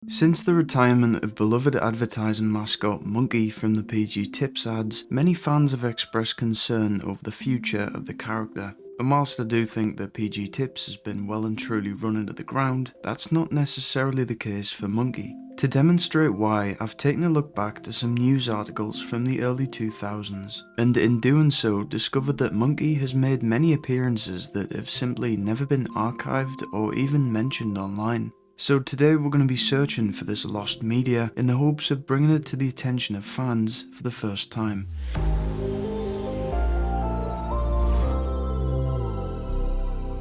Since the retirement of beloved advertising mascot Monkey from the PG Tips ads, many fans have expressed concern over the future of the character. And whilst I do think that PG Tips has been well and truly run into the ground, that's not necessarily the case for Monkey. To demonstrate why, I've taken a look back to some news articles from the early 2000s, and in doing so discovered that Monkey has made many appearances that have simply never been archived or even mentioned online. So today we're going to be searching for this lost media in the hopes of bringing it to the attention of fans for the first time.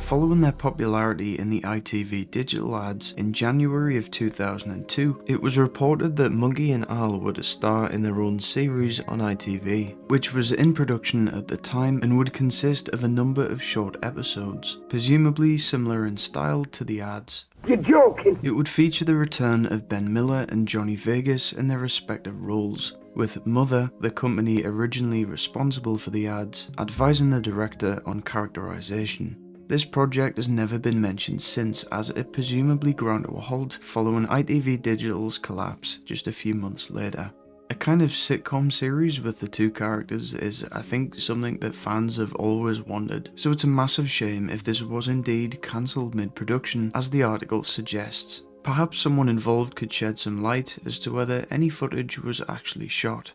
Following their popularity in the ITV digital ads in January of 2002, it was reported that Monkey and Al were to star in their own series on ITV, which was in production at the time and would consist of a number of short episodes, presumably similar in style to the ads. You're joking! It would feature the return of Ben Miller and Johnny Vegas in their respective roles, with Mother, the company originally responsible for the ads, advising the director on characterization. This project has never been mentioned since, as it presumably ground to a halt following ITV Digital's collapse just a few months later. A kind of sitcom series with the two characters is, I think, something that fans have always wanted, so it's a massive shame if this was indeed cancelled mid-production, as the article suggests. Perhaps someone involved could shed some light as to whether any footage was actually shot.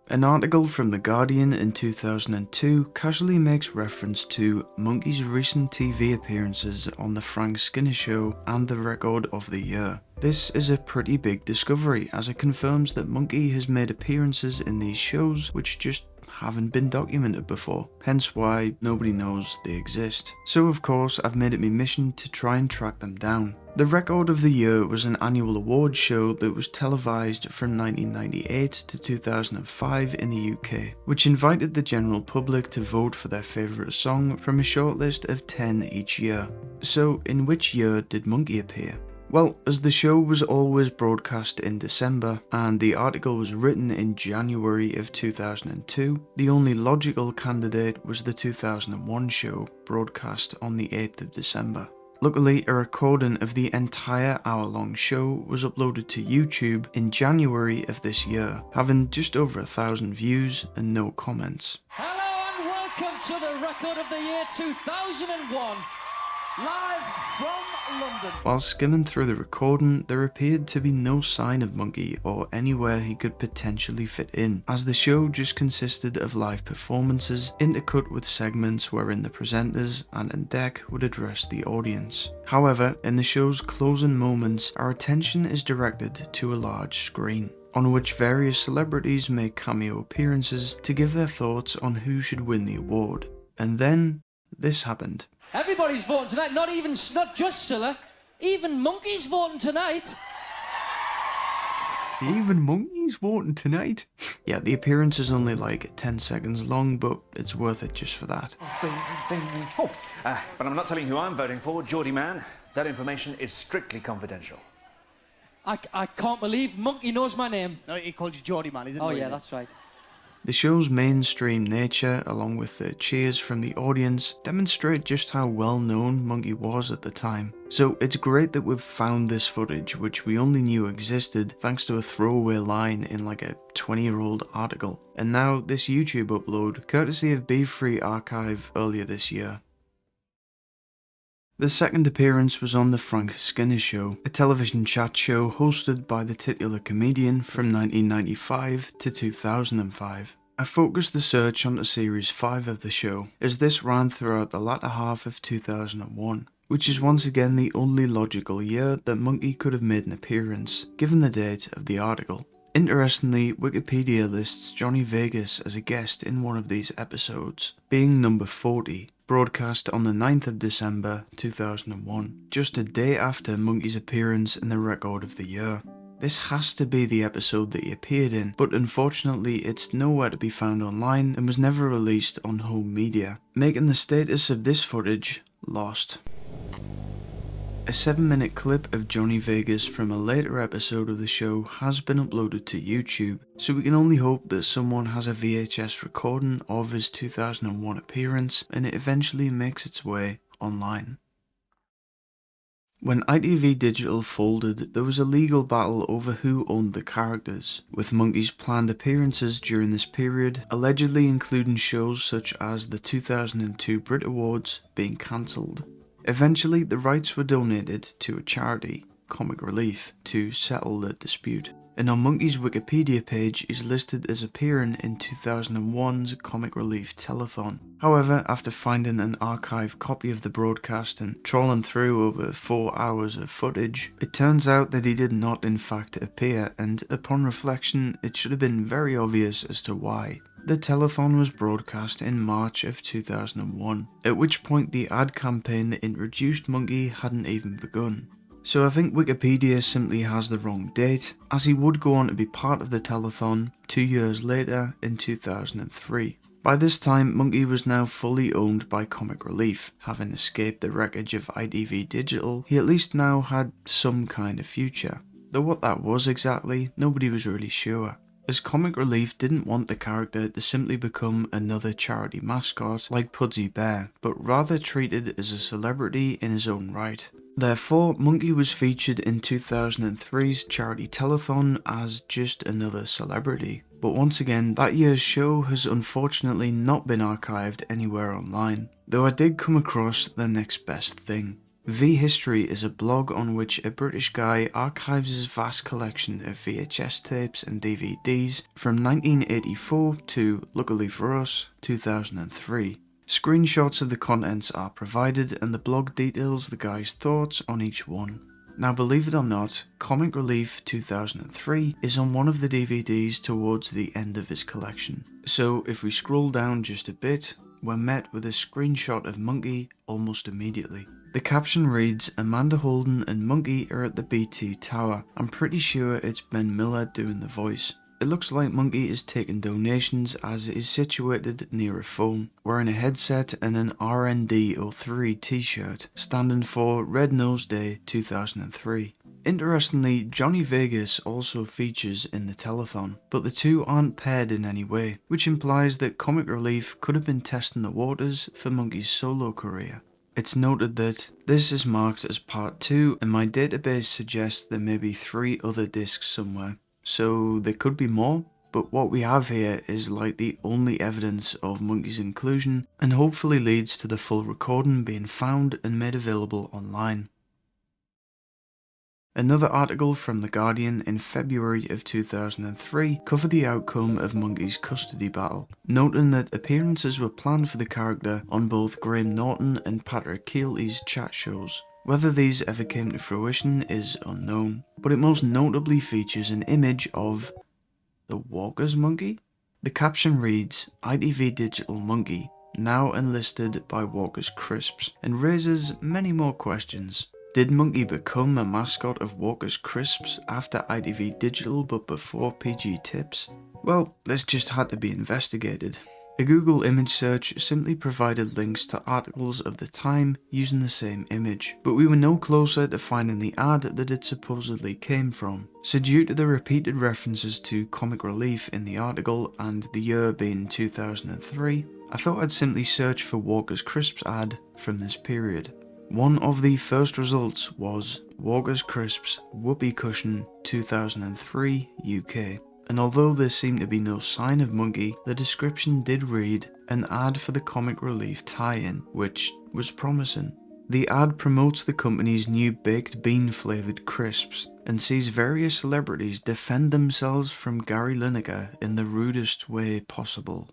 An article from The Guardian in 2002 casually makes reference to Monkey's recent TV appearances on The Frank Skinner Show and the Record of the Year. This is a pretty big discovery, as it confirms that Monkey has made appearances in these shows which just haven't been documented before, hence why nobody knows they exist. So of course I've made it my mission to try and track them down. The Record of the Year was an annual awards show that was televised from 1998 to 2005 in the UK, which invited the general public to vote for their favourite song from a shortlist of 10 each year. So in which year did Monkey appear? Well, as the show was always broadcast in December, and the article was written in January of 2002, the only logical candidate was the 2001 show, broadcast on the 8th of December. Luckily, a recording of the entire hour-long show was uploaded to YouTube in January of this year, having just over 1,000 views and no comments. Hello and welcome to the Record of the Year 2001. Live from London. While skimming through the recording, there appeared to be no sign of Monkey or anywhere he could potentially fit in, as the show just consisted of live performances intercut with segments wherein the presenters and Ndek would address the audience. However, in the show's closing moments, our attention is directed to a large screen, on which various celebrities make cameo appearances to give their thoughts on who should win the award. And then, this happened. Everybody's voting tonight, not just Scylla, even Monkey's voting tonight. Even Monkey's voting tonight? Yeah, the appearance is only like 10 seconds long, but it's worth it just for that. But I'm not telling you who I'm voting for, Geordie man. That information is strictly confidential. I can't believe Monkey knows my name. No, he called you Geordie man, he didn't Oh know yeah, you. that's right. The show's mainstream nature, along with the cheers from the audience, demonstrate just how well known Monkey was at the time. So it's great that we've found this footage, which we only knew existed thanks to a throwaway line in like a 20-year-old article. And now this YouTube upload, courtesy of Be Free Archive earlier this year. The second appearance was on The Frank Skinner Show, a television chat show hosted by the titular comedian from 1995 to 2005. I focused the search onto Series 5 of the show, as this ran throughout the latter half of 2001, which is once again the only logical year that Monkey could have made an appearance, given the date of the article. Interestingly, Wikipedia lists Johnny Vegas as a guest in one of these episodes, being number 40, broadcast on the 9th of December 2001, just a day after Monkey's appearance in the Record of the Year. This has to be the episode that he appeared in, but unfortunately it's nowhere to be found online and was never released on home media, making the status of this footage lost. A 7-minute clip of Johnny Vegas from a later episode of the show has been uploaded to YouTube, so we can only hope that someone has a VHS recording of his 2001 appearance and it eventually makes its way online. When ITV Digital folded, there was a legal battle over who owned the characters, with Monkey's planned appearances during this period allegedly including shows such as the 2002 Brit Awards being cancelled. Eventually, the rights were donated to a charity, Comic Relief, to settle the dispute. And on Monkey's Wikipedia page is listed as appearing in 2001's Comic Relief Telethon. However, after finding an archived copy of the broadcast and trawling through over 4 hours of footage, it turns out that he did not in fact appear, and upon reflection it should have been very obvious as to why. The telethon was broadcast in March of 2001, at which point the ad campaign that introduced Monkey hadn't even begun. So I think Wikipedia simply has the wrong date, as he would go on to be part of the telethon 2 years later in 2003. By this time, Monkey was now fully owned by Comic Relief. Having escaped the wreckage of ITV Digital, he at least now had some kind of future. Though what that was exactly, nobody was really sure, as Comic Relief didn't want the character to simply become another charity mascot like Pudsey Bear, but rather treated as a celebrity in his own right. Therefore, Monkey was featured in 2003's charity telethon as just another celebrity. But once again, that year's show has unfortunately not been archived anywhere online, though I did come across the next best thing. V-History is a blog on which a British guy archives his vast collection of VHS tapes and DVDs from 1984 to, luckily for us, 2003. Screenshots of the contents are provided and the blog details the guy's thoughts on each one. Now believe it or not, Comic Relief 2003 is on one of the DVDs towards the end of his collection. So if we scroll down just a bit, we're met with a screenshot of Monkey almost immediately. The caption reads, "Amanda Holden and Monkey are at the BT Tower. I'm pretty sure it's Ben Miller doing the voice." It looks like Monkey is taking donations as it is situated near a phone, wearing a headset and an RND03 t-shirt, standing for Red Nose Day 2003. Interestingly, Johnny Vegas also features in the telethon, but the two aren't paired in any way, which implies that Comic Relief could have been testing the waters for Monkey's solo career. It's noted that this is marked as part 2 and my database suggests there may be 3 other discs somewhere. So there could be more, but what we have here is like the only evidence of Monkey's inclusion and hopefully leads to the full recording being found and made available online. Another article from The Guardian in February of 2003 covered the outcome of Monkey's custody battle, noting that appearances were planned for the character on both Graham Norton and Patrick Keelty's chat shows. Whether these ever came to fruition is unknown, but it most notably features an image of the Walker's Monkey? The caption reads, "ITV Digital Monkey, now enlisted by Walker's Crisps," and raises many more questions. Did Monkey become a mascot of Walker's Crisps after ITV Digital but before PG Tips? Well, this just had to be investigated. A Google image search simply provided links to articles of the time using the same image, but we were no closer to finding the ad that it supposedly came from. So due to the repeated references to Comic Relief in the article and the year being 2003, I thought I'd simply search for Walker's Crisps ad from this period. One of the first results was Walker's Crisps Whoopee Cushion 2003 UK. And although there seemed to be no sign of Monkey, the description did read, "An ad for the Comic Relief tie-in," which was promising. The ad promotes the company's new baked bean flavoured crisps, and sees various celebrities defend themselves from Gary Lineker in the rudest way possible.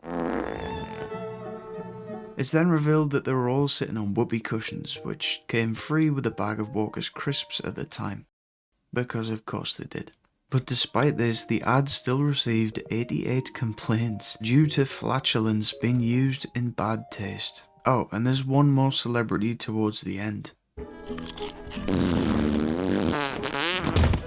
It's then revealed that they were all sitting on whoopee cushions, which came free with a bag of Walker's Crisps at the time. Because of course they did. But despite this, the ad still received 88 complaints due to flatulence being used in bad taste. Oh, and there's one more celebrity towards the end.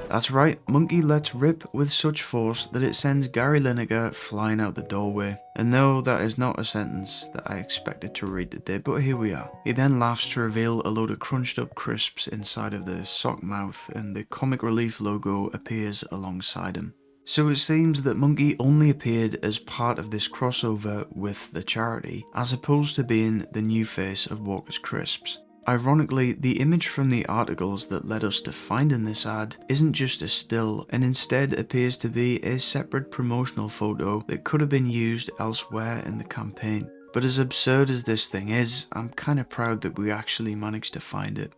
That's right, Monkey lets rip with such force that it sends Gary Lineker flying out the doorway. And no, that is not a sentence that I expected to read today, but here we are. He then laughs to reveal a load of crunched up crisps inside of the sock mouth, and the Comic Relief logo appears alongside him. So it seems that Monkey only appeared as part of this crossover with the charity, as opposed to being the new face of Walker's Crisps. Ironically, the image from the articles that led us to finding this ad isn't just a still, and instead appears to be a separate promotional photo that could have been used elsewhere in the campaign. But as absurd as this thing is, I'm kinda proud that we actually managed to find it.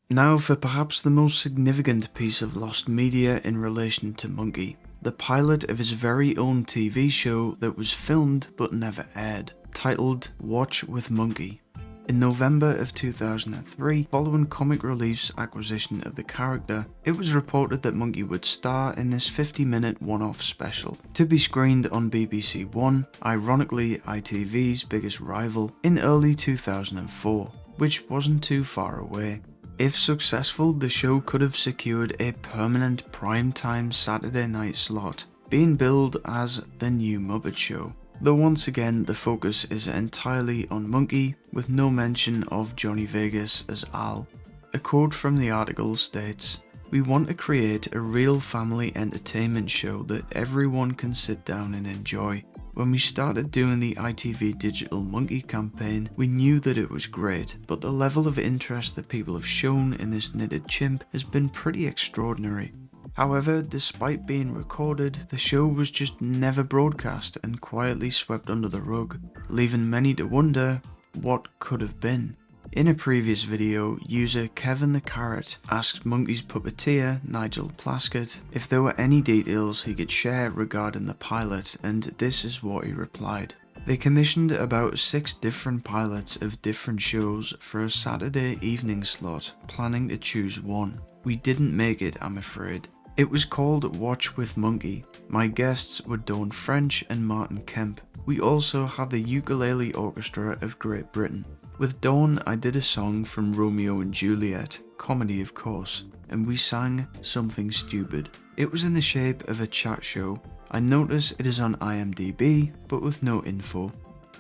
Now for perhaps the most significant piece of lost media in relation to Monkey, the pilot of his very own TV show that was filmed but never aired, titled Watch with Monkey. In November of 2003, following Comic Relief's acquisition of the character, it was reported that Monkey would star in this 50-minute one-off special, to be screened on BBC One, ironically ITV's biggest rival, in early 2004, which wasn't too far away. If successful, the show could have secured a permanent primetime Saturday night slot, being billed as The New Muppet Show. Though once again the focus is entirely on Monkey, with no mention of Johnny Vegas as Al. A quote from the article states, "We want to create a real family entertainment show that everyone can sit down and enjoy. When we started doing the ITV Digital Monkey campaign, we knew that it was great, but the level of interest that people have shown in this knitted chimp has been pretty extraordinary." However, despite being recorded, the show was just never broadcast and quietly swept under the rug, leaving many to wonder what could have been. In a previous video, user Kevin the Carrot asked Monkey's puppeteer, Nigel Plaskett, if there were any details he could share regarding the pilot, and this is what he replied. They commissioned about 6 different pilots of different shows for a Saturday evening slot, planning to choose one. We didn't make it, I'm afraid. It was called Watch with Monkey. My guests were Dawn French and Martin Kemp. We also had the Ukulele Orchestra of Great Britain. With Dawn, I did a song from Romeo and Juliet, comedy of course, and we sang Something Stupid. It was in the shape of a chat show. I notice it is on IMDb, but with no info.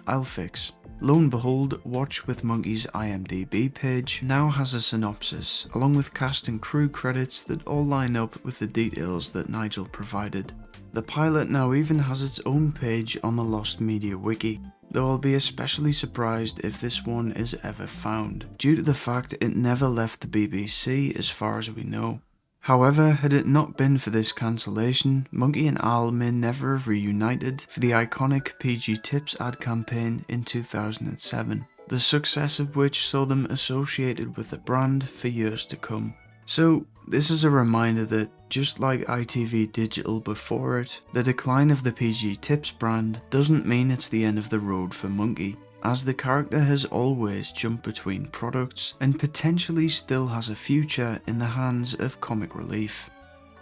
I'll fix. Lo and behold, Watch with Monkey's IMDb page now has a synopsis, along with cast and crew credits that all line up with the details that Nigel provided. The pilot now even has its own page on the Lost Media Wiki, though I'll be especially surprised if this one is ever found, due to the fact it never left the BBC as far as we know. However, had it not been for this cancellation, Monkey and Al may never have reunited for the iconic PG Tips ad campaign in 2007, the success of which saw them associated with the brand for years to come. So, this is a reminder that, just like ITV Digital before it, the decline of the PG Tips brand doesn't mean it's the end of the road for Monkey, as the character has always jumped between products and potentially still has a future in the hands of Comic Relief.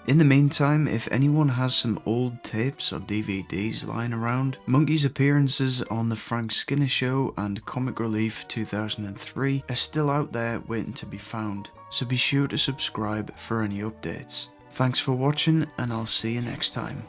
In the meantime, if anyone has some old tapes or DVDs lying around, Monkey's appearances on The Frank Skinner Show and Comic Relief 2003 are still out there waiting to be found, so be sure to subscribe for any updates. Thanks for watching, and I'll see you next time.